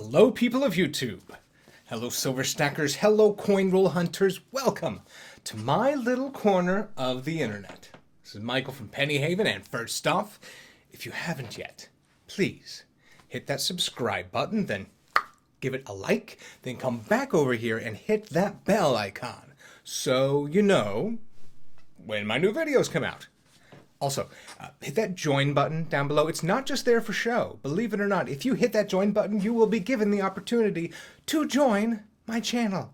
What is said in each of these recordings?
Hello, people of YouTube. Hello, silver stackers. Hello, coin roll hunters. Welcome to my little corner of the internet. This is Michael from Penny Haven, and first off, if you haven't yet, please hit that subscribe button, then give it a like, then come back over here and hit that bell icon so you know when my new videos come out. Also, hit that join button down below. It's not just there for show. Believe it or not, if you hit that join button, you will be given the opportunity to join my channel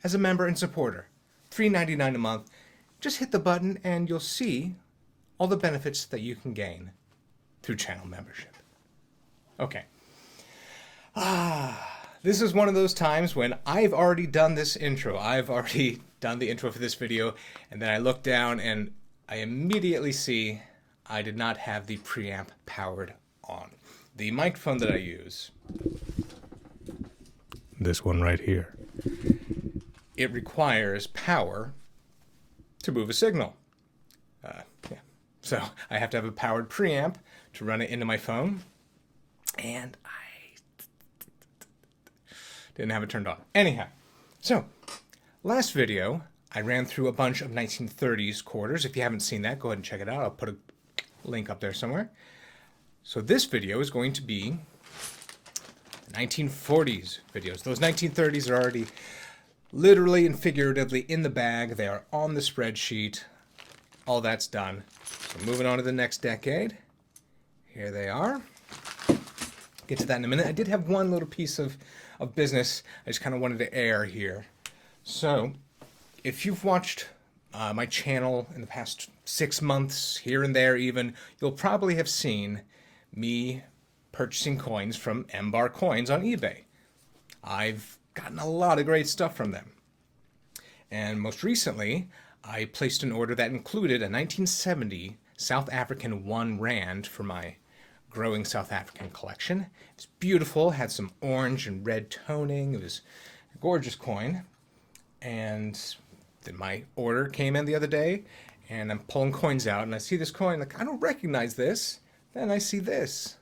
as a member and supporter. $3.99 a month. Just hit the button and you'll see all the benefits that you can gain through channel membership. Okay. This is one of those times when I've already done this intro. I've already done the intro for this video, and then I look down and I immediately see I did not have the preamp powered on. The microphone that I use, this one right here, it requires power to move a signal. So I have to have a powered preamp to run it into my phone, and I didn't have it turned on. Anyhow, so last video, I ran through a bunch of 1930s quarters. If you haven't seen that, go ahead and check it out. I'll put a link up there somewhere. So this video is going to be 1940s videos. Those 1930s are already literally and figuratively in the bag. They are on the spreadsheet. All that's done. So moving on to the next decade. Here they are. Get to that in a minute. I did have one little piece of business I just kind of wanted to air here. So if you've watched my channel in the past 6 months, here and there even, you'll probably have seen me purchasing coins from Mbar Coins on eBay. I've gotten a lot of great stuff from them. And most recently, I placed an order that included a 1970 South African 1 Rand for my growing South African collection. It's beautiful, had some orange and red toning. It was a gorgeous coin. And then my order came in the other day, and I'm pulling coins out, and I see this coin, like, I don't recognize this. Then I see this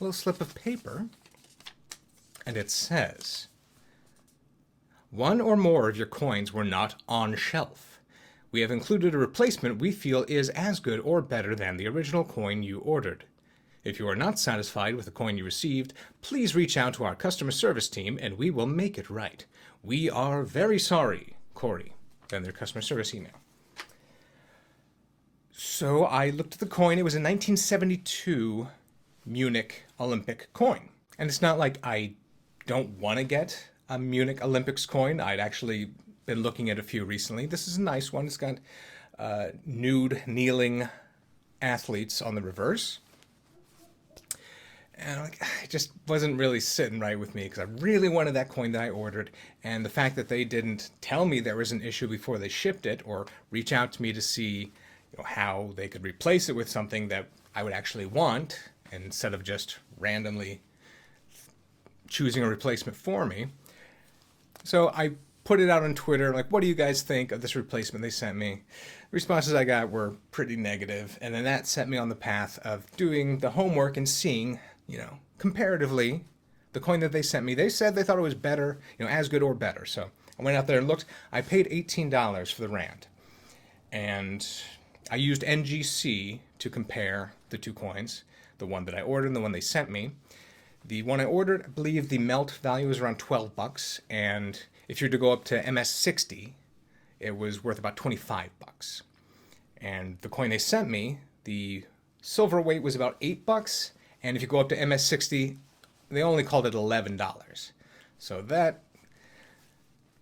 little slip of paper, and it says, "One or more of your coins were not on shelf. We have included a replacement we feel is as good or better than the original coin you ordered. If you are not satisfied with the coin you received, please reach out to our customer service team and we will make it right. We are very sorry, Corey." Then their customer service email. So I looked at the coin. It was a 1972 Munich Olympic coin. And it's not like I don't want to get a Munich Olympics coin. I'd actually been looking at a few recently. This is a nice one. It's got nude kneeling athletes on the reverse. And it just wasn't really sitting right with me because I really wanted that coin that I ordered. And the fact that they didn't tell me there was an issue before they shipped it or reach out to me to see how they could replace it with something that I would actually want instead of just randomly choosing a replacement for me. So I put it out on Twitter, like, what do you guys think of this replacement they sent me? The responses I got were pretty negative, and then that set me on the path of doing the homework and seeing, comparatively, the coin that they sent me. They said they thought it was better, as good or better. So I went out there and looked. I paid $18 for the Rand, and I used NGC to compare the two coins, the one that I ordered and the one they sent me. The one I ordered, I believe the melt value was around $12, and if you're to go up to MS60, it was worth about $25. And the coin they sent me, the silver weight was about $8, and if you go up to MS60, they only called it $11. So that,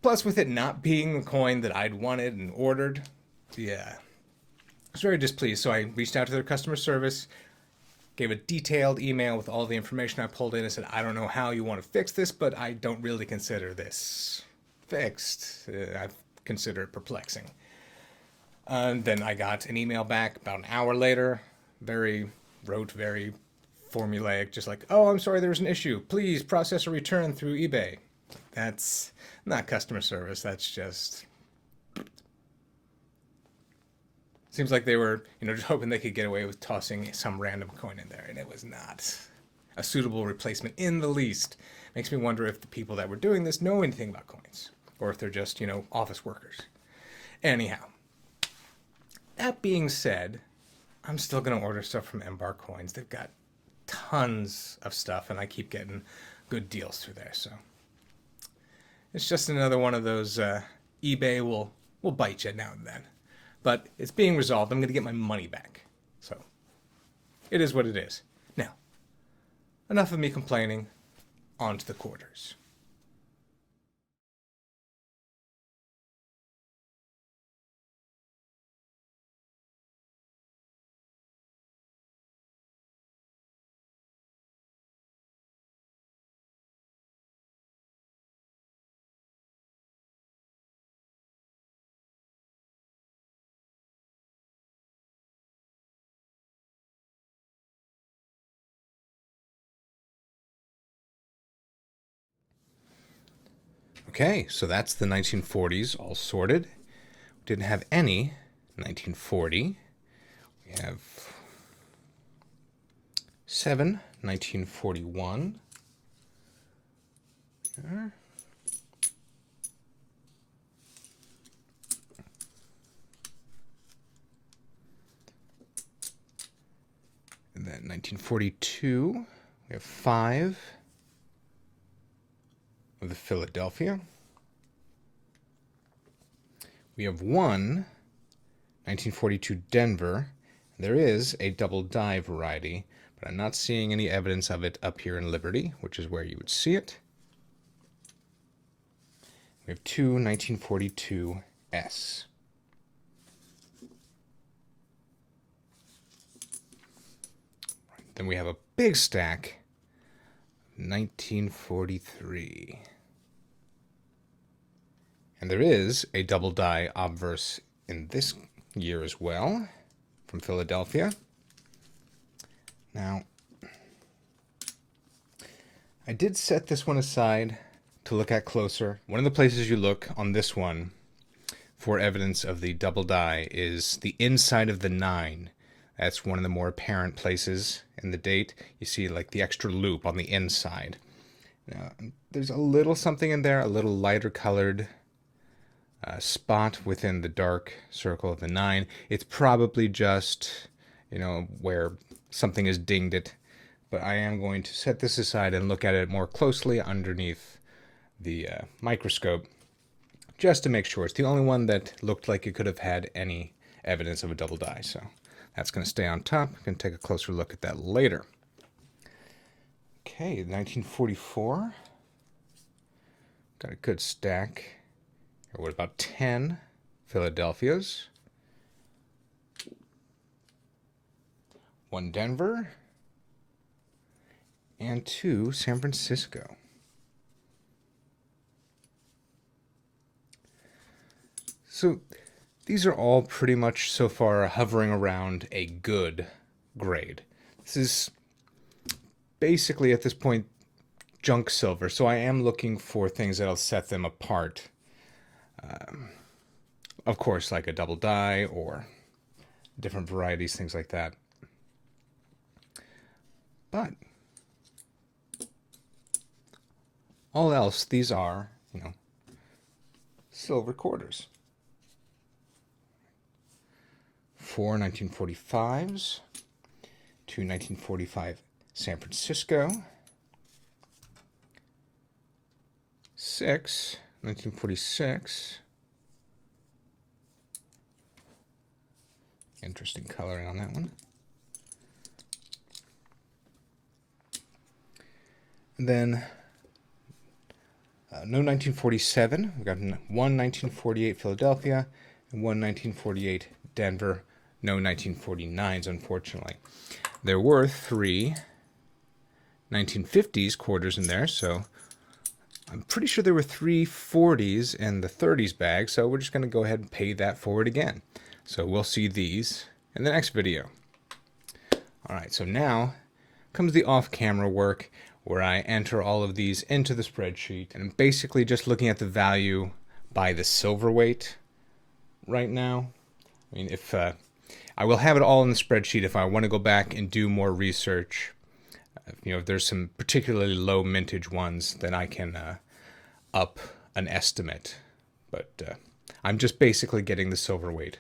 plus with it not being the coin that I'd wanted and ordered, I was very displeased. So I reached out to their customer service, gave a detailed email with all the information I pulled in, and said, I don't know how you want to fix this, but I don't really consider this fixed. I consider it perplexing. And then I got an email back about an hour later, very formulaic, just like, oh, I'm sorry, there was an issue. Please process a return through eBay. That's not customer service. That's just... Seems like they were, just hoping they could get away with tossing some random coin in there, and it was not. a suitable replacement in the least. Makes me wonder if the people that were doing this know anything about coins, or if they're just, office workers. Anyhow, that being said, I'm still going to order stuff from Mbar Coins. They've got tons of stuff, and I keep getting good deals through there. So it's just another one of those eBay will bite you now and then. But it's being resolved. I'm going to get my money back. So it is what it is. Now, enough of me complaining. On to the quarters. Okay, so that's the 1940s all sorted. We didn't have any 1940. We have 7 1941. There. And then 1942, we have 5 of the Philadelphia. We have 1 1942 Denver. There is a double die variety, but I'm not seeing any evidence of it up here in Liberty, which is where you would see it. We have 2 1942 S. Then we have a big stack, 1943. And there is a double die obverse in this year as well, from Philadelphia. Now, I did set this one aside to look at closer. One of the places you look on this one for evidence of the double die is the inside of the 9. That's one of the more apparent places in the date. You see like the extra loop on the inside. Now, there's a little something in there, a little lighter colored spot within the dark circle of the 9. It's probably just, where something has dinged it. But I am going to set this aside and look at it more closely underneath the microscope, just to make sure. It's the only one that looked like it could have had any evidence of a double die. So that's going to stay on top. I'm going to take a closer look at that later. Okay, 1944. Got a good stack. There was about 10 Philadelphias. 1 Denver. And 2 San Francisco. So these are all pretty much so far hovering around a good grade. This is basically at this point junk silver, so I am looking for things that'll set them apart. Of course, like a double die or different varieties, things like that. But all else, these are, silver quarters. 4 1945s, 2 1945 San Francisco, 6 1946. Interesting coloring on that one. And then no 1947. We've got 1 1948 Philadelphia and 1 1948 Denver. No 1949s, unfortunately. There were 3 1950s quarters in there, so I'm pretty sure there were 3 40s in the 30s bag, so we're just going to go ahead and pay that forward again. So we'll see these in the next video. Alright, so now comes the off-camera work where I enter all of these into the spreadsheet, and I'm basically just looking at the value by the silver weight right now. I mean, if I will have it all in the spreadsheet if I want to go back and do more research If there's some particularly low mintage ones, then I can up an estimate. But I'm just basically getting the silver weight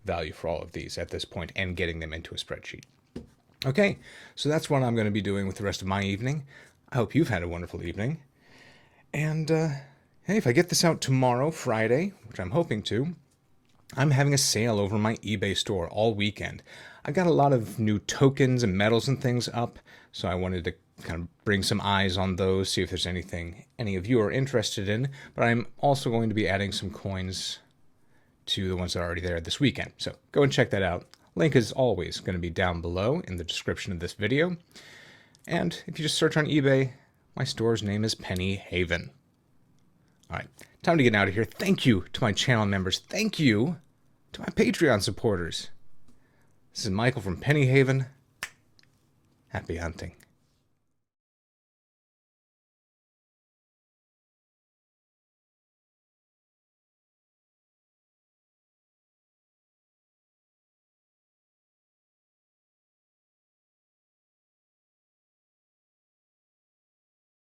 value for all of these at this point and getting them into a spreadsheet. Okay, so that's what I'm going to be doing with the rest of my evening. I hope you've had a wonderful evening. And hey, if I get this out tomorrow, Friday, which I'm hoping to, I'm having a sale over my eBay store all weekend. I've got a lot of new tokens and medals and things up, so I wanted to kind of bring some eyes on those, see if there's anything any of you are interested in. But I'm also going to be adding some coins to the ones that are already there this weekend. So go and check that out. Link is always going to be down below in the description of this video. And if you just search on eBay, my store's name is Penny Haven. All right, time to get out of here. Thank you to my channel members. Thank you to my Patreon supporters. This is Michael from Penny Haven. Happy hunting.